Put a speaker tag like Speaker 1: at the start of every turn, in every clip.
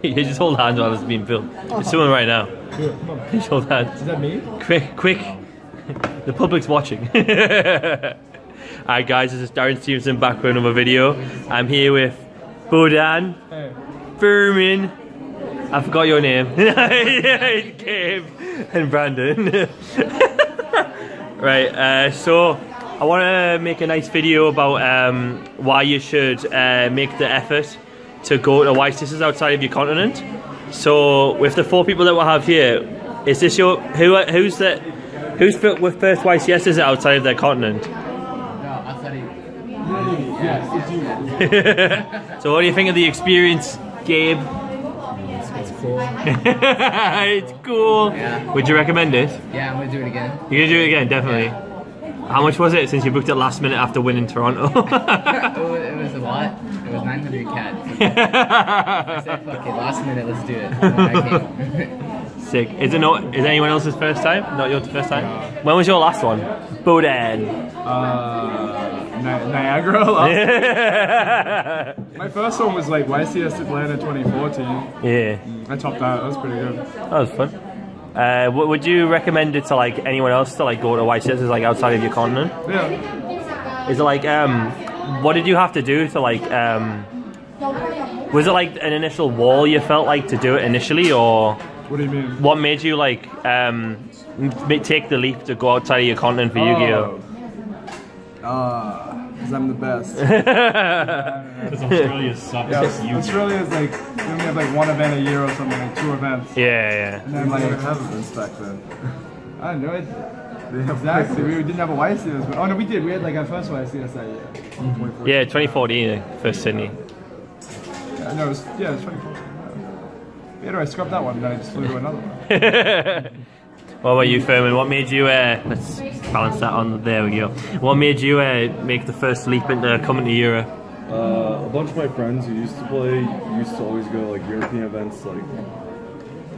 Speaker 1: You just hold hands while it's being filmed. It's someone right now.
Speaker 2: Sure, come on.
Speaker 1: Just hold hands.
Speaker 2: Is that me?
Speaker 1: Quick, quick. The public's watching. Alright guys, this is Darren Stevenson back with another video. I'm here with Bohdan,
Speaker 2: Hey.
Speaker 1: Furman, I forgot your name. Gabe and Brandon. Right, so I want to make a nice video about why you should make the effort to go to YCSs outside of your continent. So with the 4 people that we have here, is this your who's with first YCSs outside of their continent?
Speaker 3: No, outside of
Speaker 1: So what do you think of the experience, Gabe?
Speaker 3: It's cool.
Speaker 1: It's cool.
Speaker 3: Yeah.
Speaker 1: Would you recommend it?
Speaker 3: Yeah, I'm gonna do it again.
Speaker 1: You're gonna do it again, definitely.
Speaker 3: Yeah.
Speaker 1: How much was it since you booked it last minute after winning Toronto?
Speaker 3: It was a lot. It was 900 CAD. I said, fuck it, last minute, let's do it. And I came.
Speaker 1: Sick. Is anyone else's first time? Not your first time? When was your last one? Bohdan.
Speaker 2: Niagara. My first one was like YCS Atlanta 2014.
Speaker 1: Yeah.
Speaker 2: I topped that. That was pretty good.
Speaker 1: That was fun. Would you recommend it to like anyone else to like go to YCS like outside of your continent?
Speaker 2: Yeah.
Speaker 1: Is it like what did you have to do to like was it like an initial wall you felt like to do it initially, or
Speaker 2: What do you mean?
Speaker 1: what made you like take the leap to go outside of your continent for Yu-Gi-Oh?
Speaker 2: Because I'm the best.
Speaker 4: Because Australia sucks.
Speaker 2: Yeah, Australia is like, we only have like 1 event a year or something, like 2 events.
Speaker 1: Yeah.
Speaker 2: And then like, have events back then. I don't know it. Exactly, we didn't have a YCS. Oh no, we did. We had like our first YCS that year. 2014.
Speaker 1: Yeah, 2014 first Sydney.
Speaker 2: Yeah, no, it was 2014. Yeah, no, I scrubbed that one and then I just flew to another one.
Speaker 1: What about you, Furman? What made you, let's balance that on, there we go. What made you make the first leap into coming to Euro?
Speaker 5: A bunch of my friends who used to play used to always go to like European events, like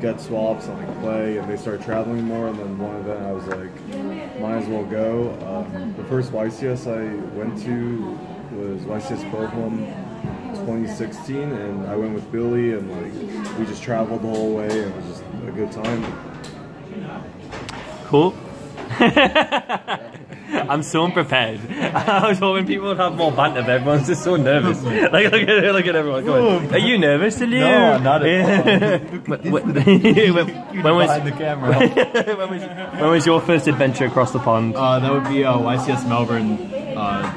Speaker 5: get swaps and like play, and they started traveling more, and then one event I was like, might as well go. The first YCS I went to was YCS Bohdan 2016, and I went with Billy, and like we just traveled the whole way, and it was just a good time.
Speaker 1: Cool. I'm so unprepared. I was hoping people would have more banter, but everyone's just so nervous. Like, look at everyone. Come on. Are you nervous, Lou?
Speaker 4: No, not at all.
Speaker 1: When
Speaker 4: Behind the camera.
Speaker 1: when was your first adventure across the pond?
Speaker 4: That would be YCS Melbourne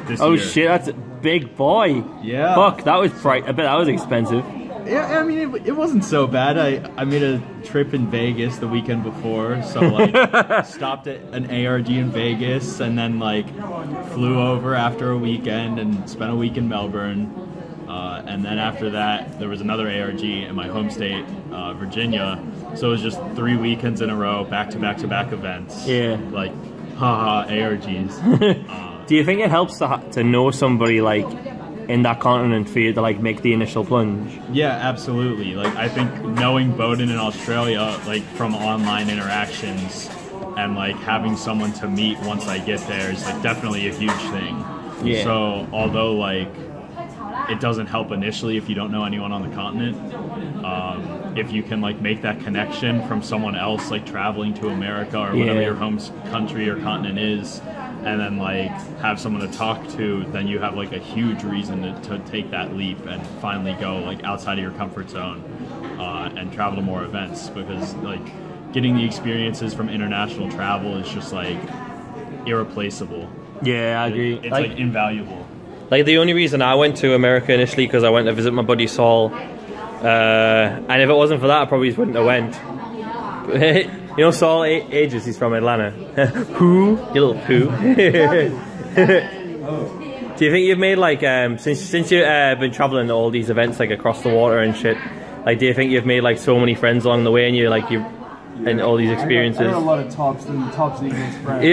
Speaker 4: this year.
Speaker 1: Oh shit, that's a big boy.
Speaker 4: Yeah.
Speaker 1: Fuck, that was bright. I bet that was expensive.
Speaker 4: Yeah, I mean, it wasn't so bad. I made a trip in Vegas the weekend before, so like stopped at an ARG in Vegas and then like flew over after a weekend and spent a week in Melbourne. And then after that, there was another ARG in my home state, Virginia. So it was just 3 weekends in a row, back to back to back events.
Speaker 1: Yeah.
Speaker 4: Like, haha, ARGs.
Speaker 1: Do you think it helps to know somebody like in that continent for you to like make the initial plunge?
Speaker 4: Yeah, absolutely. Like I think knowing Bohdan in Australia, like from online interactions and like having someone to meet once I get there is like definitely a huge thing.
Speaker 1: Yeah.
Speaker 4: So although like it doesn't help initially if you don't know anyone on the continent, if you can like make that connection from someone else like traveling to America or whatever your home country or continent is, and then like have someone to talk to, then you have like a huge reason to take that leap and finally go like outside of your comfort zone and travel to more events, because like getting the experiences from international travel is just like irreplaceable.
Speaker 1: Yeah, I agree.
Speaker 4: It's like invaluable.
Speaker 1: Like the only reason I went to America initially because I went to visit my buddy Saul, and if it wasn't for that I probably just wouldn't have went. You know Saul Ages, he's from Atlanta. Who? You little poo. Do you think you've made like since you've been traveling to all these events like across the water and shit, like do you think you've made like so many friends along the way and and all these experiences?
Speaker 2: I got a lot of tops Eagles friends.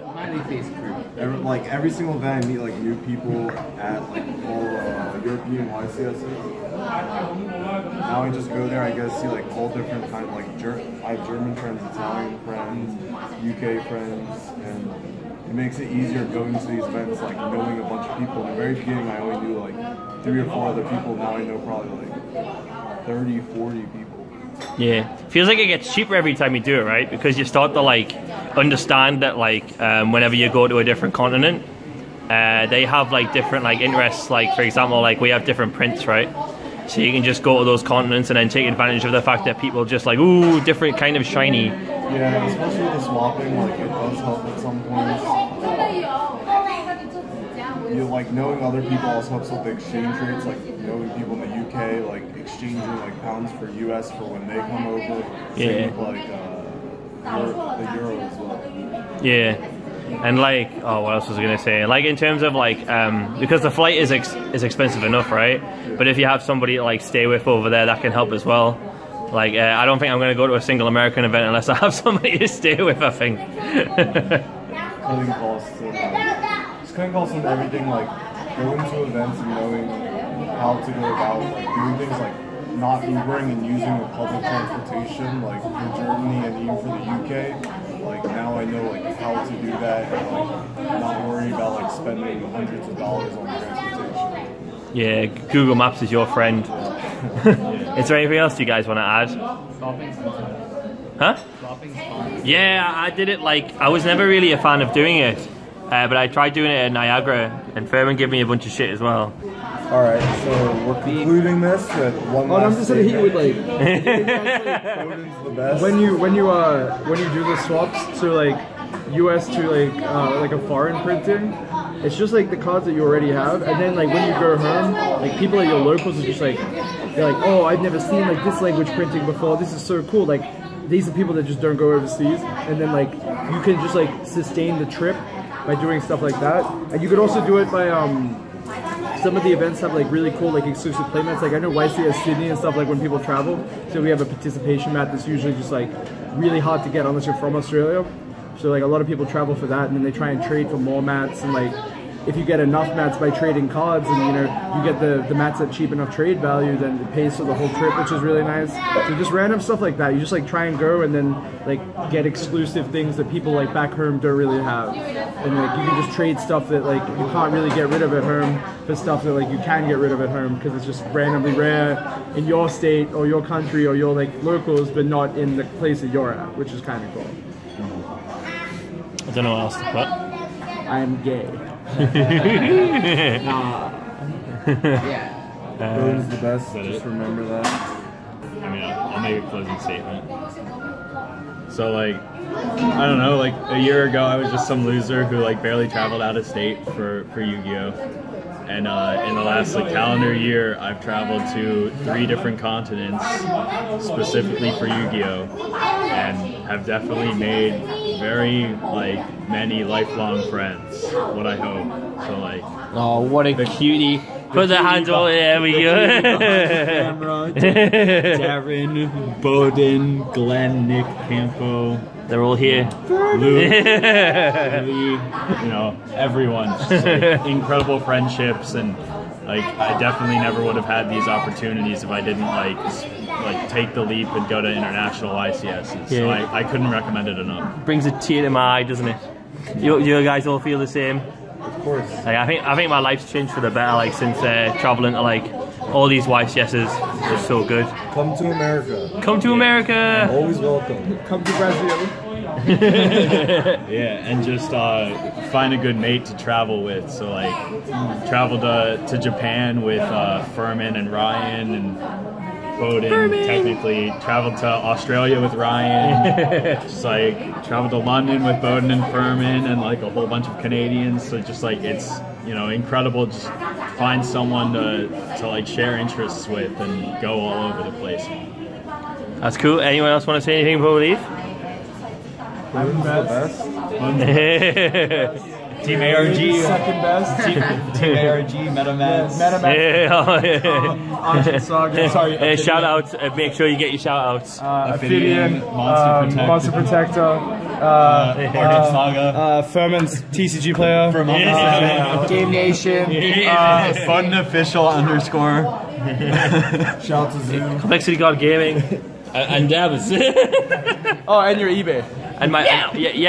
Speaker 3: Smiley face crew.
Speaker 5: Like every single event I meet like new people at like all European YCSs. Now I just go there, I get to see like all different kinds, like I have German friends, Italian friends, UK friends, and it makes it easier going to these events, like knowing a bunch of people. In the very beginning I only knew like 3 or 4 other people, now I know probably like 30, 40 people.
Speaker 1: Yeah, feels like it gets cheaper every time you do it, right? Because you start to like understand that like whenever you go to a different continent, they have like different like interests. Like for example, like we have different prints, right? So you can just go to those continents and then take advantage of the fact that people just like, ooh, different kind of shiny.
Speaker 5: Yeah, especially the swapping, like it does help at some points. You like knowing other people also helps with the exchange rates, like knowing people in the UK, like exchanging like pounds for US for when they come over. Same with like the euro as well.
Speaker 1: Yeah. And like, oh, what else was I gonna say? Like in terms of like, because the flight is expensive enough, right? But if you have somebody to like stay with over there, that can help as well. Like, I don't think I'm gonna go to a single American event unless I have somebody to stay with. I think.
Speaker 5: Cutting costs, just cutting costs on everything. Like going to events and knowing how to go about like doing things like not Ubering and using the public transportation, like for Germany and even for the UK. Like now I know like how to do that and like not worry about like spending hundreds of dollars on transportation.
Speaker 1: Yeah, Google Maps is your friend. Is there anything else you guys want to add? Huh? Yeah, I did it like, I was never really a fan of doing it, but I tried doing it at Niagara and Furman gave me a bunch of shit as well.
Speaker 5: Alright, so we're concluding this with one last
Speaker 2: I'm just gonna hit you with like
Speaker 5: Bohdan's the best.
Speaker 2: when you do the swaps to like US to like a foreign printing, it's just like the cards that you already have, and then like when you go home, like people at your locals are just like, they're like, oh, I've never seen like this language printing before, this is so cool. Like these are people that just don't go overseas, and then like you can just like sustain the trip by doing stuff like that. And you could also do it by some of the events have like really cool like exclusive playmats. Like I know YCS Sydney and stuff, like when people travel, so we have a participation mat that's usually just like really hard to get unless you're from Australia. So like a lot of people travel for that, and then they try and trade for more mats, and like if you get enough mats by trading cards and you know you get the mats at cheap enough trade value, then it pays for the whole trip, which is really nice. So just random stuff like that, you just like try and go and then like get exclusive things that people like back home don't really have, and like you can just trade stuff that like you can't really get rid of at home for stuff that like you can get rid of at home because it's just randomly rare in your state or your country or your like locals, but not in the place that you're at, which is kind of cool.
Speaker 1: I don't know what else to put.
Speaker 2: I'm gay.
Speaker 5: Bohdan's the best, just remember that.
Speaker 4: I mean, I'll make a closing statement. So like, I don't know, like a year ago I was just some loser who like barely traveled out of state for Yu-Gi-Oh! And in the last like calendar year, I've traveled to 3 different continents specifically for Yu-Gi-Oh! And have definitely made very like many lifelong friends. What I hope. So like.
Speaker 1: Oh, what a cutie! Put the hands over there. We go.
Speaker 4: Darren, Bohdan, Glenn, Nick, Campo.
Speaker 1: They're all here.
Speaker 4: Luke, Lee, you know, everyone. Just like incredible friendships, and like I definitely never would have had these opportunities if I didn't like take the leap and go to international ICSs. So I couldn't recommend it enough.
Speaker 1: Brings a tear to my eye, doesn't it? You guys all feel the same?
Speaker 5: Of course.
Speaker 1: Like, I think my life's changed for the better. Like since traveling to like all these YCSs, it's so good.
Speaker 5: Come to America.
Speaker 1: Come to America.
Speaker 5: Always welcome.
Speaker 2: Come to Brazil.
Speaker 4: Yeah, and just find a good mate to travel with. So like, traveled to Japan with Furman and Ryan, and Bohdan technically traveled to Australia with Ryan. Just like traveled to London with Bohdan and Furman, and like a whole bunch of Canadians. So just like it's, you know, incredible. Just find someone to like share interests with and go all over the place.
Speaker 1: That's cool. Anyone else want to say anything before we leave?
Speaker 5: Bohdan's the best.
Speaker 4: Team ARG.
Speaker 2: Second best.
Speaker 4: Team ARG, MetaMats.
Speaker 1: Sorry. Shout outs. Make sure you get your shout outs.
Speaker 2: Ophidian,
Speaker 4: Monster
Speaker 2: Protector,
Speaker 4: Saga.
Speaker 2: Furman's TCG player, Game Nation,
Speaker 4: Fun official _.
Speaker 5: Shout out to Zoom.
Speaker 1: Complexity God Gaming. And Davis.
Speaker 2: oh, and your eBay.
Speaker 1: And my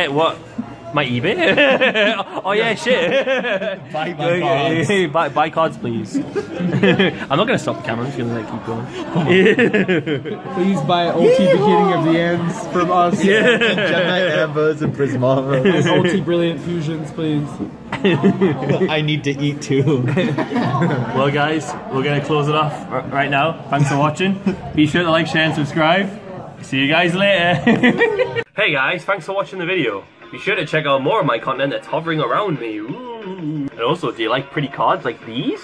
Speaker 1: what? My eBay? Oh yeah, shit.
Speaker 4: Buy my cards.
Speaker 1: Buy cards, please. I'm not gonna stop the camera. I'm just gonna like keep going.
Speaker 2: Please buy OT Beginning of the Ends from us.
Speaker 5: Gemini Ambos and Prismavos.
Speaker 2: OT Brilliant Fusions, please.
Speaker 5: I need to eat too.
Speaker 1: Well, guys, we're gonna close it off right now. Thanks for watching. Be sure to like, share, and subscribe. See you guys later. Hey guys, thanks for watching the video. Be sure to check out more of my content that's hovering around me. Ooh. And also, do you like pretty cards like these?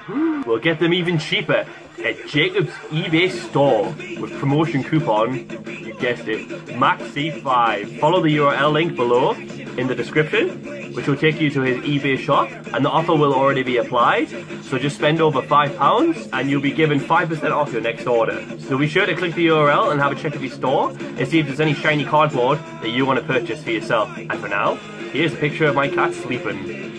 Speaker 1: We'll get them even cheaper at Jacob's eBay store with promotion coupon, you guessed it, MAXC5. Follow the URL link below in the description, which will take you to his eBay shop, and the offer will already be applied. So just spend over £5 and you'll be given 5% off your next order. So be sure to click the URL and have a check of your store and see if there's any shiny cardboard that you want to purchase for yourself. And for now, here's a picture of my cat sleeping.